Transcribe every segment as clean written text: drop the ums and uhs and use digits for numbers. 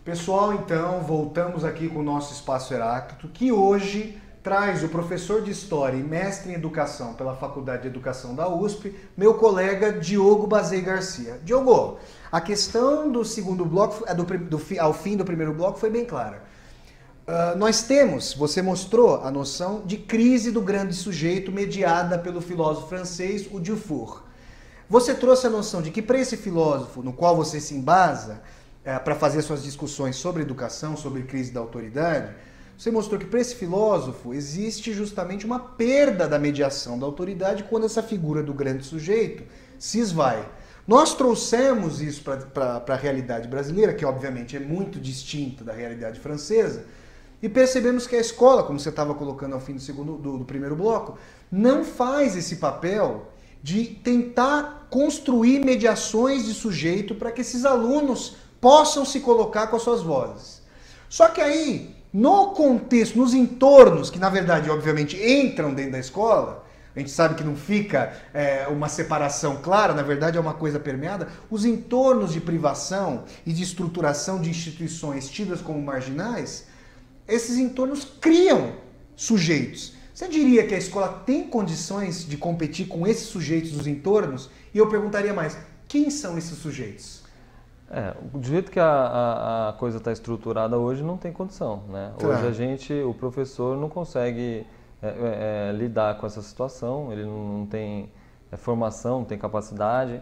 Pessoal, então, voltamos aqui com o nosso Espaço Heráclito, que hoje traz o professor de História e mestre em Educação pela Faculdade de Educação da USP, meu colega Diogo Bazei Garcia. Diogo, a questão do segundo bloco, ao fim do primeiro bloco, foi bem clara. Nós temos, você mostrou a noção de crise do grande sujeito mediada pelo filósofo francês, o Dufour. Você trouxe a noção de que para esse filósofo, no qual você se embasa, para fazer suas discussões sobre educação, sobre crise da autoridade, você mostrou que para esse filósofo existe justamente uma perda da mediação da autoridade quando essa figura do grande sujeito se esvai. Nós trouxemos isso para a realidade brasileira, que obviamente é muito distinta da realidade francesa, e percebemos que a escola, como você estava colocando ao fim do primeiro bloco, não faz esse papel de tentar construir mediações de sujeito para que esses alunos possam se colocar com as suas vozes. Só que aí, no contexto, nos entornos, que na verdade, obviamente, entram dentro da escola, a gente sabe que não fica uma separação clara, na verdade é uma coisa permeada, os entornos de privação e de estruturação de instituições tidas como marginais, esses entornos criam sujeitos. Você diria que a escola tem condições de competir com esses sujeitos dos entornos? E eu perguntaria mais, quem são esses sujeitos? Do jeito que a coisa está estruturada hoje, não tem condição, né? Claro. Hoje o professor não consegue lidar com essa situação, ele não tem formação, não tem capacidade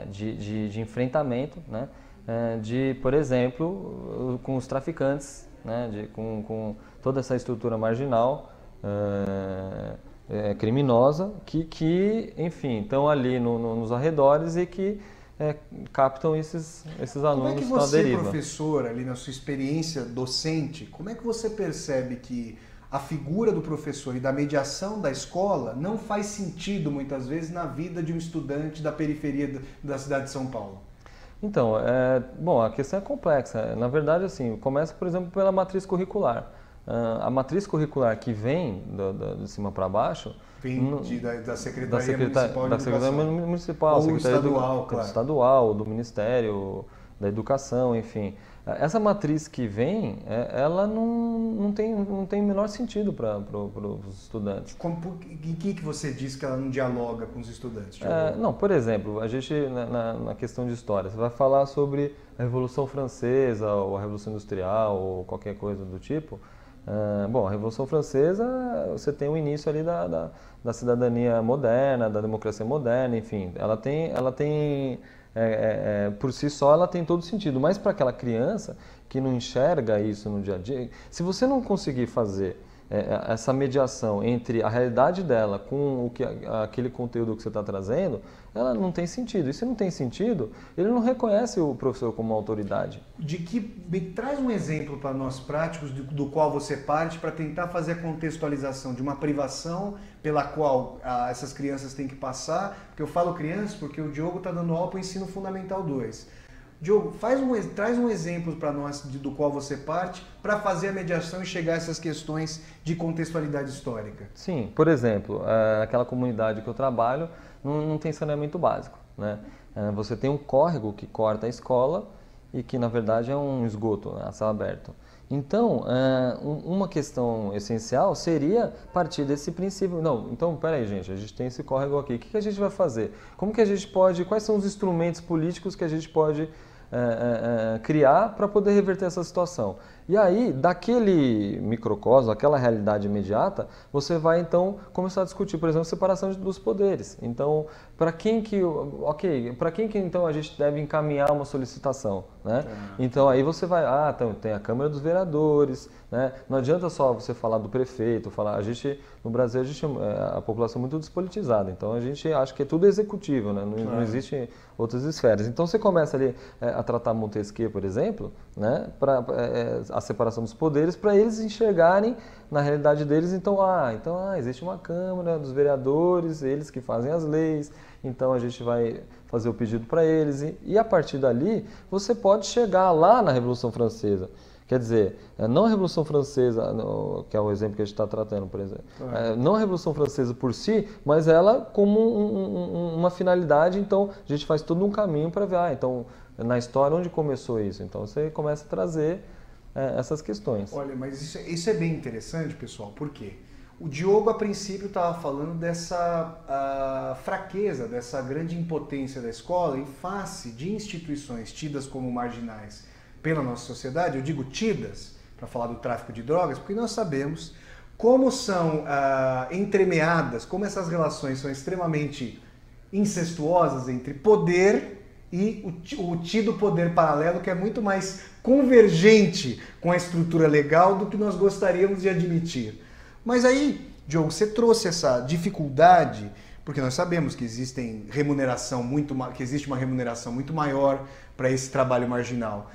de enfrentamento, né? Por exemplo, com os traficantes, né? Com toda essa estrutura marginal, criminosa, que enfim, estão ali nos arredores e que captam esses alunos que estão à deriva. Como é que você, professor, ali na sua experiência docente, como é que você percebe que a figura do professor e da mediação da escola não faz sentido, muitas vezes, na vida de um estudante da periferia da cidade de São Paulo? Então, a questão é complexa. Na verdade, assim, começa, por exemplo, pela matriz curricular. A matriz curricular que vem de cima para baixo... Vem da Secretaria Municipal de Educação. Municipal, ou estadual, claro. Estadual, do Ministério da Educação, enfim. Essa matriz que vem, ela não tem o menor sentido para os estudantes. Em que você diz que ela não dialoga com os estudantes? Por exemplo, a gente, na questão de história, você vai falar sobre a Revolução Francesa, ou a Revolução Industrial, ou qualquer coisa do tipo. A Revolução Francesa, você tem o início ali da cidadania moderna, da democracia moderna, enfim. Ela tem por si só, ela tem todo sentido. Mas para aquela criança que não enxerga isso no dia a dia, se você não conseguir fazer essa mediação entre a realidade dela com aquele conteúdo que você está trazendo, ela não tem sentido. E se não tem sentido, ele não reconhece o professor como uma autoridade. Me traz um exemplo para nós práticos do qual você parte para tentar fazer a contextualização de uma privação pela qual essas crianças têm que passar. Porque eu falo crianças porque o Diogo está dando aula para o Ensino Fundamental 2. Diogo, traz um exemplo para nós do qual você parte para fazer a mediação e chegar a essas questões de contextualidade histórica. Sim, por exemplo, aquela comunidade que eu trabalho não tem saneamento básico, né? Você tem um córrego que corta a escola e que na verdade é um esgoto, né, a céu aberto. Então, uma questão essencial seria partir desse princípio. Não, então, peraí, gente, a gente tem esse córrego aqui, o que a gente vai fazer? Como que a gente pode, quais são os instrumentos políticos que a gente pode criar para poder reverter essa situação? E aí, daquele microcosmo, aquela realidade imediata, você vai então começar a discutir, por exemplo, a separação dos poderes. Então, para quem que então a gente deve encaminhar uma solicitação, né? Então aí você vai, então tem a Câmara dos Vereadores, né? Não adianta só você falar do prefeito, no Brasil a população é muito despolitizada, então a gente acha que é tudo executivo, né? Não existe outras esferas. Então você começa ali a tratar Montesquieu, por exemplo, né? A separação dos poderes, para eles enxergarem na realidade deles, então existe uma Câmara dos Vereadores, eles que fazem as leis, então a gente vai fazer o pedido para eles, e a partir dali você pode chegar lá na Revolução Francesa. Quer dizer, não a Revolução Francesa, que é o exemplo que a gente está tratando, por exemplo, não a Revolução Francesa por si, mas ela como uma finalidade, então a gente faz todo um caminho para ver, então na história onde começou isso. Então você começa a trazer essas questões. Olha, mas isso é bem interessante, pessoal, por quê? O Diogo, a princípio, estava falando dessa fraqueza, dessa grande impotência da escola em face de instituições tidas como marginais pela nossa sociedade. Eu digo tidas, para falar do tráfico de drogas, porque nós sabemos como são entremeadas, como essas relações são extremamente incestuosas entre poder e o tido poder paralelo, que é muito mais convergente com a estrutura legal do que nós gostaríamos de admitir. Mas aí, Diogo, você trouxe essa dificuldade, porque nós sabemos que existe uma remuneração muito maior para esse trabalho marginal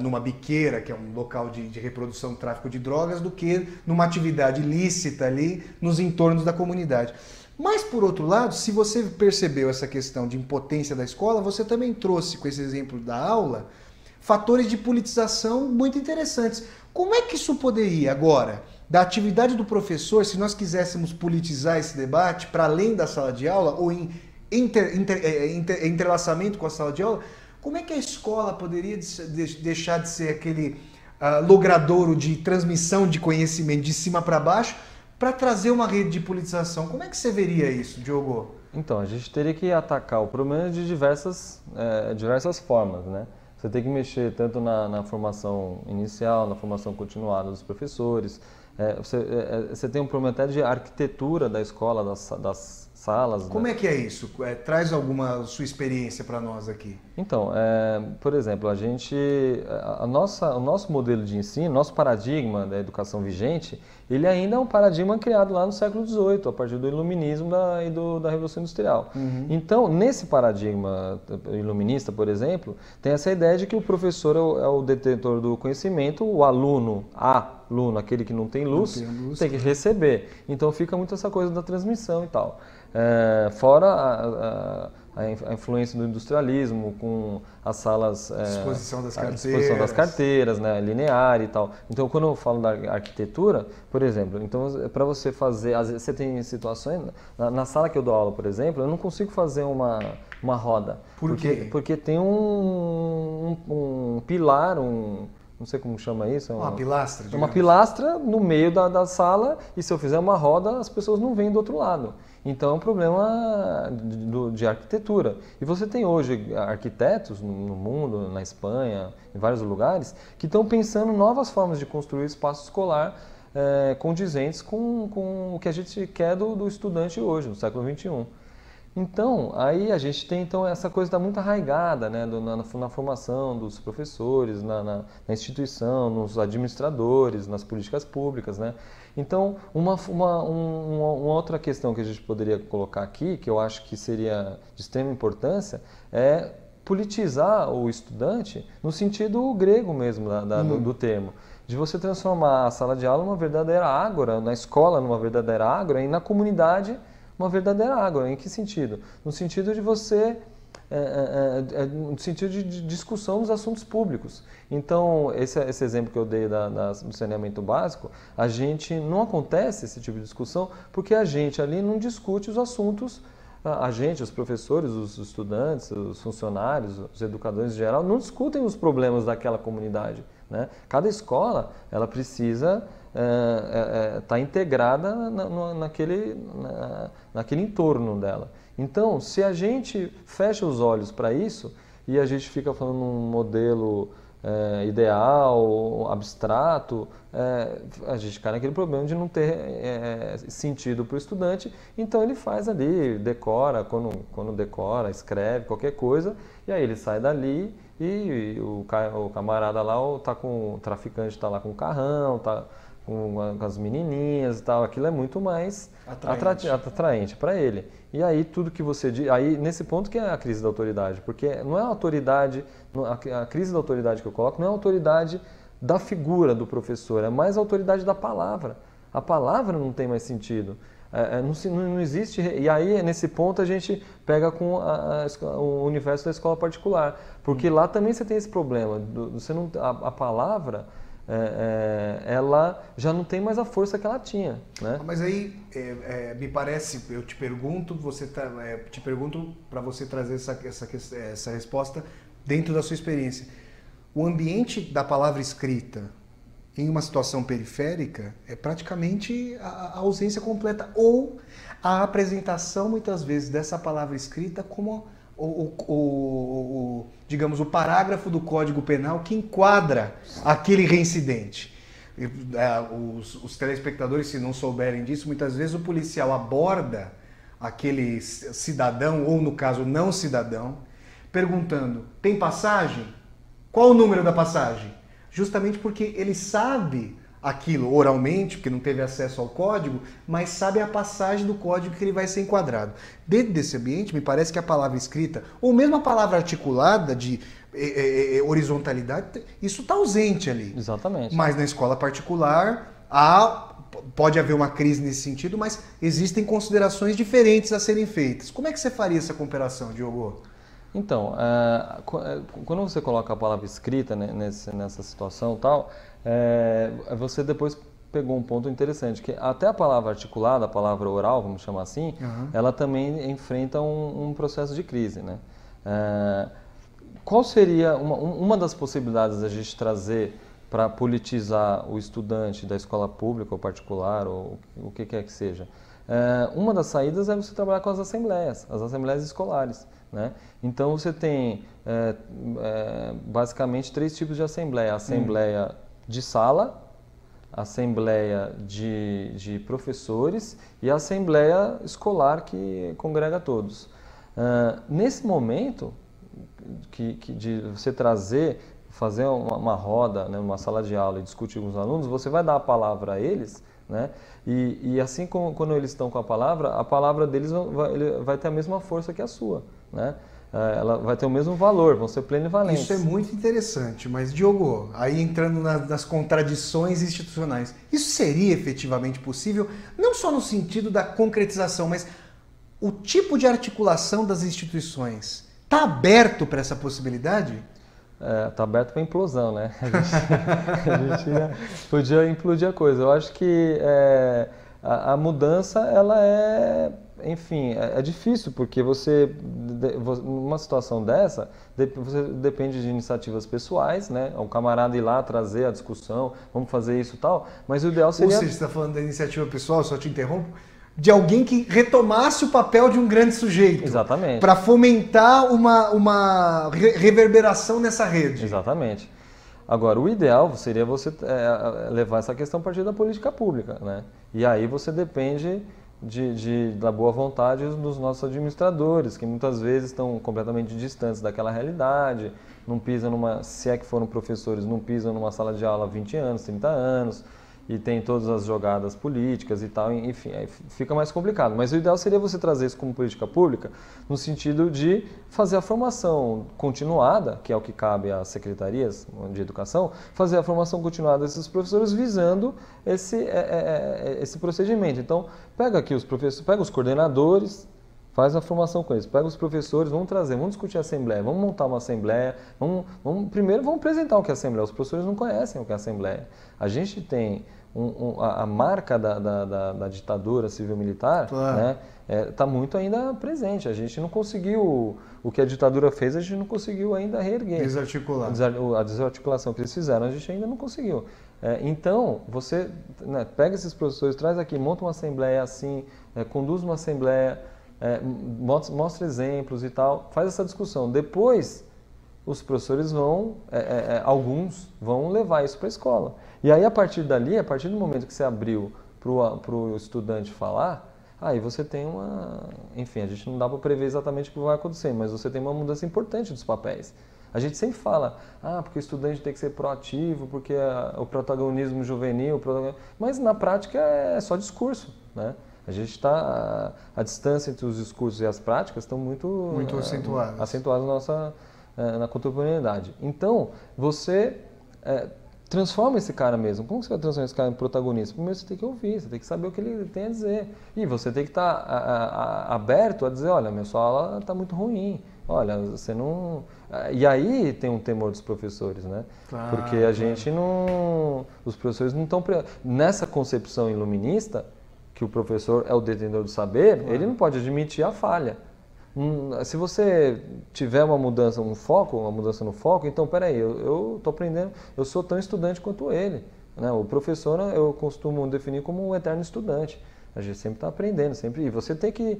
numa biqueira, que é um local de reprodução do tráfico de drogas, do que numa atividade lícita ali nos entornos da comunidade. Mas, por outro lado, se você percebeu essa questão de impotência da escola, você também trouxe, com esse exemplo da aula, fatores de politização muito interessantes. Como é que isso poderia, agora, da atividade do professor, se nós quiséssemos politizar esse debate para além da sala de aula, ou em entrelaçamento com a sala de aula, como é que a escola poderia deixar de ser aquele logradouro de transmissão de conhecimento de cima para baixo, para trazer uma rede de politização? Como é que você veria isso, Diogo? Então, a gente teria que atacar o problema de diversas formas, né? Você tem que mexer tanto na formação inicial, na formação continuada dos professores. Você tem um problema até de arquitetura da escola, das salas. Como é que é isso? Traz alguma sua experiência para nós aqui. Então, por exemplo, o nosso modelo de ensino, nosso paradigma da educação vigente, ele ainda é um paradigma criado lá no século XVIII, a partir do iluminismo e da Revolução Industrial. Uhum. Então, nesse paradigma iluminista, por exemplo, tem essa ideia de que o professor é o detentor do conhecimento, o aluno, aquele que não tem luz, tem que receber. Então fica muito essa coisa da transmissão e tal. Fora a influência do industrialismo com as salas... disposição das carteiras, né, linear e tal. Então, quando eu falo da arquitetura, por exemplo, então, para você fazer... Às vezes você tem situações... Na sala que eu dou aula, por exemplo, eu não consigo fazer uma roda. Por quê? Porque tem um pilar, não sei como chama isso. Uma pilastra, digamos. Uma pilastra no meio da sala, e se eu fizer uma roda, as pessoas não vêm do outro lado. Então é um problema de arquitetura. E você tem hoje arquitetos no mundo, na Espanha, em vários lugares, que estão pensando novas formas de construir espaço escolar condizentes com o que a gente quer do estudante hoje, no século XXI. Então, aí a gente tem essa coisa está muito arraigada, né, na formação dos professores, na instituição, nos administradores, nas políticas públicas, né? Então, uma outra questão que a gente poderia colocar aqui, que eu acho que seria de extrema importância, é politizar o estudante no sentido grego mesmo do termo, de você transformar a sala de aula numa verdadeira ágora, na escola numa verdadeira ágora e na comunidade uma verdadeira ágora. Em que sentido? No sentido de você, no sentido de discussão dos assuntos públicos. Então, esse exemplo que eu dei do saneamento básico, a gente não acontece esse tipo de discussão porque a gente ali não discute os assuntos, os professores, os estudantes, os funcionários, os educadores em geral, não discutem os problemas daquela comunidade, né? Cada escola, ela precisa está integrada naquele entorno dela. Então, se a gente fecha os olhos para isso e a gente fica falando num modelo ideal, abstrato, a gente cai naquele problema de não ter sentido para o estudante, então ele faz ali, decora, quando decora, escreve qualquer coisa, e aí ele sai dali e o camarada lá, o traficante está lá com o carrão, está com as menininhas e tal, aquilo é muito mais atraente para ele. E aí tudo que você diz, aí nesse ponto que é a crise da autoridade, porque não é a autoridade, a crise da autoridade que eu coloco não é a autoridade da figura do professor, é mais a autoridade da palavra. A palavra não tem mais sentido. Não existe, e aí nesse ponto a gente pega com o universo da escola particular, porque lá também você tem esse problema, a palavra ela já não tem mais a força que ela tinha, né? Mas aí me parece, eu te pergunto, te pergunto para você trazer essa resposta dentro da sua experiência, o ambiente da palavra escrita em uma situação periférica é praticamente a ausência completa ou a apresentação, muitas vezes, dessa palavra escrita como digamos, o parágrafo do Código Penal que enquadra aquele reincidente. Os telespectadores, se não souberem disso, muitas vezes o policial aborda aquele cidadão, ou no caso não cidadão, perguntando, tem passagem? Qual o número da passagem? Justamente porque ele sabe aquilo oralmente, porque não teve acesso ao código, mas sabe a passagem do código que ele vai ser enquadrado. Dentro desse ambiente, me parece que a palavra escrita, ou mesmo a palavra articulada de horizontalidade, isso está ausente ali. Exatamente. Mas na escola particular, pode haver uma crise nesse sentido, mas existem considerações diferentes a serem feitas. Como é que você faria essa comparação, Diogo? Então, quando você coloca a palavra escrita, né, nessa situação tal, você depois pegou um ponto interessante, que até a palavra articulada, a palavra oral, vamos chamar assim, ela também enfrenta um processo de crise, né? Qual seria uma das possibilidades da gente trazer para politizar o estudante da escola pública ou particular, ou o que quer que seja? Uma das saídas é você trabalhar com as assembleias escolares, né? Então você tem basicamente 3 tipos de assembleia: a assembleia de sala, a assembleia de professores e a assembleia escolar que congrega todos. Nesse momento de você fazer uma roda, né, uma sala de aula e discutir com os alunos, você vai dar a palavra a eles, né? E assim como quando eles estão com a palavra deles vai ter a mesma força que a sua, né? Ela vai ter o mesmo valor, vão ser plenivalentes. Isso é muito interessante, mas Diogo, aí entrando nas contradições institucionais, isso seria efetivamente possível, não só no sentido da concretização, mas o tipo de articulação das instituições está aberto para essa possibilidade? Está aberto para implosão, né? A gente podia implodir a coisa. Eu acho que a mudança, ela enfim, é difícil, porque numa situação dessa, você depende de iniciativas pessoais, né? Um camarada ir lá trazer a discussão, vamos fazer isso e tal, mas o ideal seria... Ou seja, você está falando da iniciativa pessoal, só te interrompo, de alguém que retomasse o papel de um grande sujeito. Exatamente. Para fomentar uma reverberação nessa rede. Exatamente. Agora, o ideal seria você levar essa questão a partir da política pública, né? E aí você depende da boa vontade dos nossos administradores, que muitas vezes estão completamente distantes daquela realidade, não pisam se é que foram professores, não pisam numa sala de aula há 20 anos, 30 anos, e tem todas as jogadas políticas e tal, enfim, aí fica mais complicado. Mas o ideal seria você trazer isso como política pública, no sentido de fazer a formação continuada, que é o que cabe às secretarias de educação, fazer a formação continuada desses professores visando esse procedimento. Então, pega aqui os professores, pega os coordenadores, faz a formação com eles, pega os professores, vamos discutir a assembleia, vamos montar uma assembleia, primeiro vamos apresentar o que é a assembleia. Os professores não conhecem o que é a assembleia. A gente tem a marca da ditadura civil-militar, claro, né, tá muito ainda presente. A gente não conseguiu, o que a ditadura fez, a gente não conseguiu ainda reerguer. Desarticular. A desarticulação que eles fizeram, a gente ainda não conseguiu. Então, você, né, pega esses professores, traz aqui, monta uma assembleia assim, conduz uma assembleia, mostra exemplos e tal, faz essa discussão. Depois, os professores alguns vão levar isso para a escola. E aí, a partir dali, a partir do momento que você abriu para o estudante falar, aí você tem enfim, a gente não dá para prever exatamente o que vai acontecer, mas você tem uma mudança importante dos papéis. A gente sempre fala, porque o estudante tem que ser proativo, porque o protagonismo juvenil, mas na prática é só discurso, né? A gente a distância entre os discursos e as práticas estão muito acentuadas na contemporaneidade. Então, você transforma esse cara mesmo. Como você vai transformar esse cara em protagonista? Primeiro você tem que ouvir, você tem que saber o que ele tem a dizer. E você tem que estar aberto a dizer, olha, minha sua aula está muito ruim. Olha, você não... E aí tem um temor dos professores, né? Claro, porque a gente não... Os professores não estão... Nessa concepção iluminista, que o professor é o detentor do saber, ele não pode admitir a falha. Se você tiver uma mudança, um foco, uma mudança no foco, então peraí, eu estou aprendendo, eu sou tão estudante quanto ele. Né? O professor eu costumo definir como um eterno estudante. A gente sempre está aprendendo, sempre. E você tem que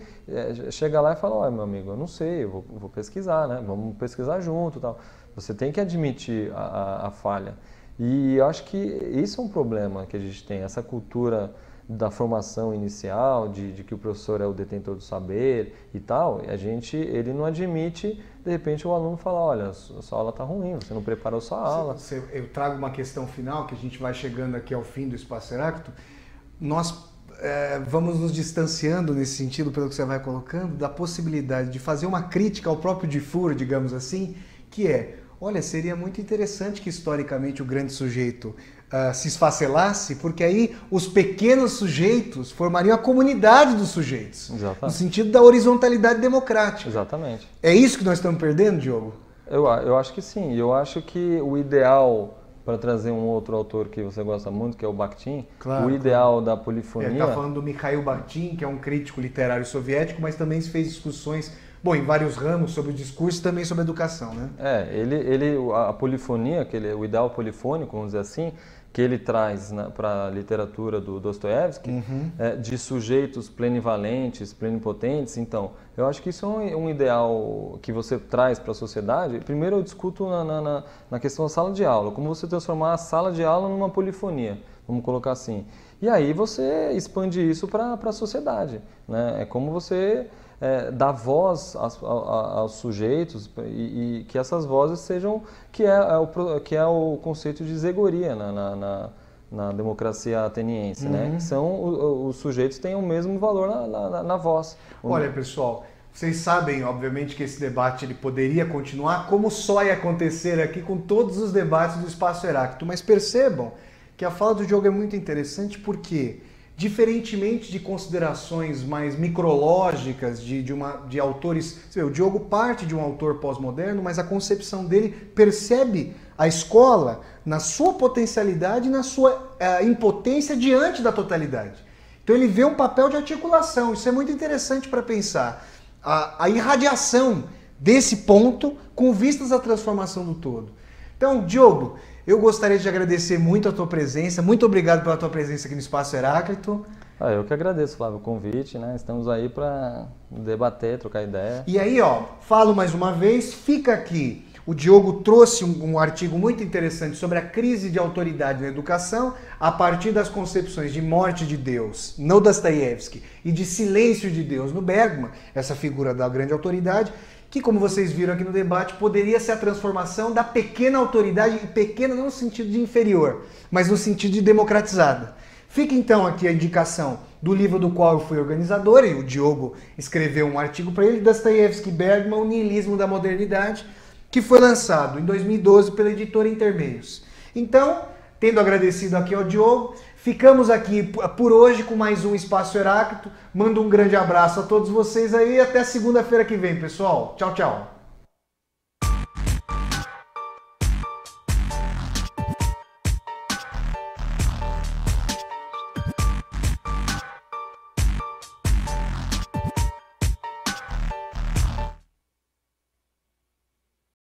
chegar lá e falar, olha, meu amigo, eu não sei, eu vou pesquisar, né? Vamos pesquisar junto e tal. Você tem que admitir a falha. E eu acho que isso é um problema que a gente tem, essa cultura da formação inicial, de que o professor é o detentor do saber e tal, ele não admite, de repente o aluno fala, olha, sua aula está ruim, você não preparou sua aula. Eu trago uma questão final, que a gente vai chegando aqui ao fim do Espaço Heráclito. Nós vamos nos distanciando nesse sentido, pelo que você vai colocando, da possibilidade de fazer uma crítica ao próprio Dufour, digamos assim, que é, olha, seria muito interessante que historicamente o grande sujeito se esfacelasse, porque aí os pequenos sujeitos formariam a comunidade dos sujeitos. Exatamente. No sentido da horizontalidade democrática. Exatamente. É isso que nós estamos perdendo, Diogo? Eu acho que sim. Eu acho que o ideal, para trazer um outro autor que você gosta muito, que é o Bakhtin, claro, o ideal da polifonia... Ele está falando do Mikhail Bakhtin, que é um crítico literário soviético, mas também se fez discussões, bom, em vários ramos sobre o discurso e também sobre a educação, né? A polifonia, o ideal polifônico, vamos dizer assim, que ele traz para a literatura do Dostoiévski, de sujeitos plenivalentes, plenipotentes. Então, eu acho que isso é um ideal que você traz para a sociedade. Primeiro eu discuto na questão da sala de aula, como você transformar a sala de aula numa polifonia, vamos colocar assim. E aí você expande isso para a sociedade, né? É como você dar voz aos sujeitos e que essas vozes sejam, que é o conceito de zegoria na democracia ateniense, né? Que são os sujeitos têm o mesmo valor na voz. Olha, pessoal, vocês sabem, obviamente, que esse debate ele poderia continuar, como só ia acontecer aqui com todos os debates do Espaço Heráclito, mas percebam que a fala do Diogo é muito interessante porque, diferentemente de considerações mais micrológicas de autores... O Diogo parte de um autor pós-moderno, mas a concepção dele percebe a escola na sua potencialidade e na sua impotência diante da totalidade. Então ele vê um papel de articulação. Isso é muito interessante para pensar. A irradiação desse ponto com vistas à transformação do todo. Então, Diogo, eu gostaria de agradecer muito a tua presença. Muito obrigado pela tua presença aqui no Espaço Heráclito. Eu que agradeço, Flávio, o convite, né? Estamos aí para debater, trocar ideia. E aí, falo mais uma vez, fica aqui. O Diogo trouxe um artigo muito interessante sobre a crise de autoridade na educação a partir das concepções de morte de Deus no Dostoiévski e de silêncio de Deus no Bergman, essa figura da grande autoridade, que, como vocês viram aqui no debate, poderia ser a transformação da pequena autoridade, e pequena não no sentido de inferior, mas no sentido de democratizada. Fica então aqui a indicação do livro do qual eu fui organizador, e o Diogo escreveu um artigo para ele, Dostoiévski e Bergman, O Niilismo da Modernidade, que foi lançado em 2012 pela editora Intermeios. Então, tendo agradecido aqui ao Diogo, ficamos aqui por hoje com mais um Espaço Heráclito. Mando um grande abraço a todos vocês aí e até segunda-feira que vem, pessoal. Tchau, tchau.